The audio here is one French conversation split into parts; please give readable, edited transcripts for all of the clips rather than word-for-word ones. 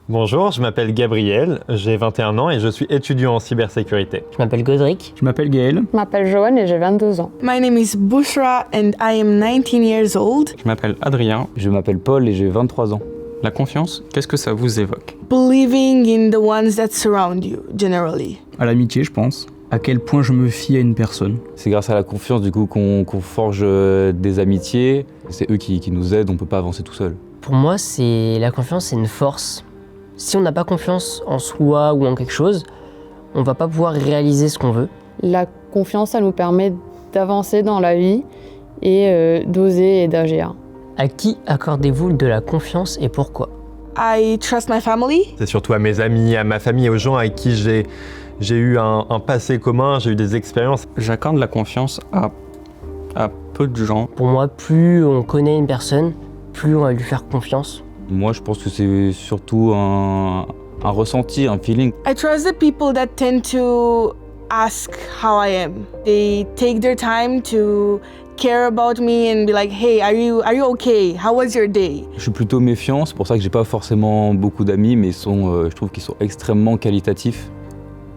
Bonjour, je m'appelle Gabriel, j'ai 21 ans et je suis étudiant en cybersécurité. Je m'appelle Godric. Je m'appelle Gaël. Je m'appelle Joanne et j'ai 22 ans. My name is Bushra and I am 19 years old. Je m'appelle Adrien. Je m'appelle Paul et j'ai 23 ans. La confiance, qu'est-ce que ça vous évoque? Believing in the ones that surround you, generally. À l'amitié, je pense. À quel point je me fie à une personne. C'est grâce à la confiance du coup qu'on forge des amitiés. C'est eux qui nous aident, on peut pas avancer tout seul. Pour moi, la confiance, c'est une force. Si on n'a pas confiance en soi ou en quelque chose, on va pas pouvoir réaliser ce qu'on veut. La confiance, ça nous permet d'avancer dans la vie et d'oser et d'agir. À qui accordez-vous de la confiance et pourquoi? I trust my family. C'est surtout à mes amis, à ma famille et aux gens avec qui j'ai eu un passé commun, j'ai eu des expériences. J'accorde la confiance à peu de gens. Pour moi, plus on connaît une personne, plus on va lui faire confiance. Moi, je pense que c'est surtout un ressenti, un feeling. I trust the people that tend to ask how I am. They take their time to care about me and be like, hey, are you okay? How was your day? Je suis plutôt méfiant, c'est pour ça que j'ai pas forcément beaucoup d'amis, mais je trouve qu'ils sont extrêmement qualitatifs.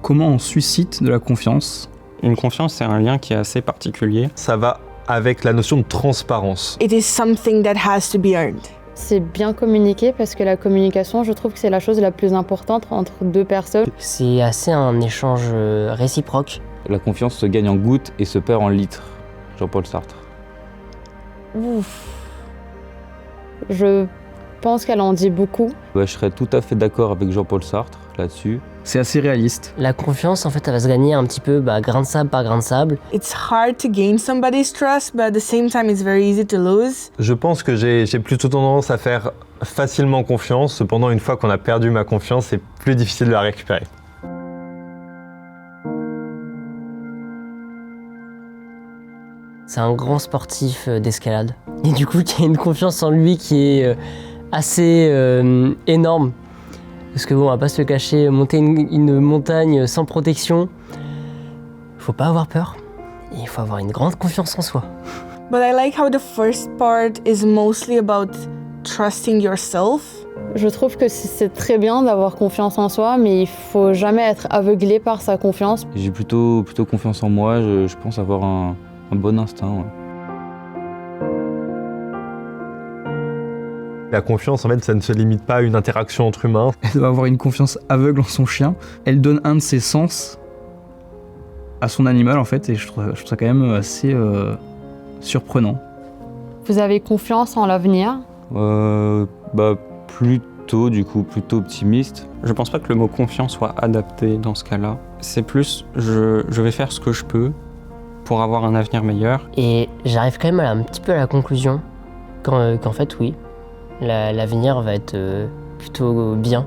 Comment on suscite de la confiance? Une confiance, c'est un lien qui est assez particulier. Ça va avec la notion de transparence. It is something that has to be earned. C'est bien communiquer parce que la communication, je trouve que c'est la chose la plus importante entre deux personnes. C'est assez un échange réciproque. La confiance se gagne en gouttes et se perd en litres. Jean-Paul Sartre. Ouf. Je pense qu'elle en dit beaucoup. Ouais, je serais tout à fait d'accord avec Jean-Paul Sartre là-dessus. C'est assez réaliste. La confiance, en fait, elle va se gagner un petit peu grain de sable par grain de sable. It's hard to gain somebody's trust, but at the same time, it's very easy to lose. Je pense que j'ai plutôt tendance à faire facilement confiance. Cependant, une fois qu'on a perdu ma confiance, c'est plus difficile de la récupérer. C'est un grand sportif d'escalade. Et du coup, qui a une confiance en lui qui est assez énorme. Parce que bon, on va pas se le cacher, monter une montagne sans protection, faut pas avoir peur. Et il faut avoir une grande confiance en soi. But I like how the first part is mostly about trusting yourself. Je trouve que c'est très bien d'avoir confiance en soi, mais il faut jamais être aveuglé par sa confiance. J'ai plutôt confiance en moi, je pense avoir un bon instinct. Ouais. La confiance, en fait, ça ne se limite pas à une interaction entre humains. Elle doit avoir une confiance aveugle en son chien. Elle donne un de ses sens à son animal, en fait, et je trouve ça quand même assez surprenant. Vous avez confiance en l'avenir? Plutôt optimiste. Je pense pas que le mot confiance soit adapté dans ce cas-là. C'est plus, je vais faire ce que je peux pour avoir un avenir meilleur. Et j'arrive quand même un petit peu à la conclusion qu'en fait, oui, l'avenir va être plutôt bien.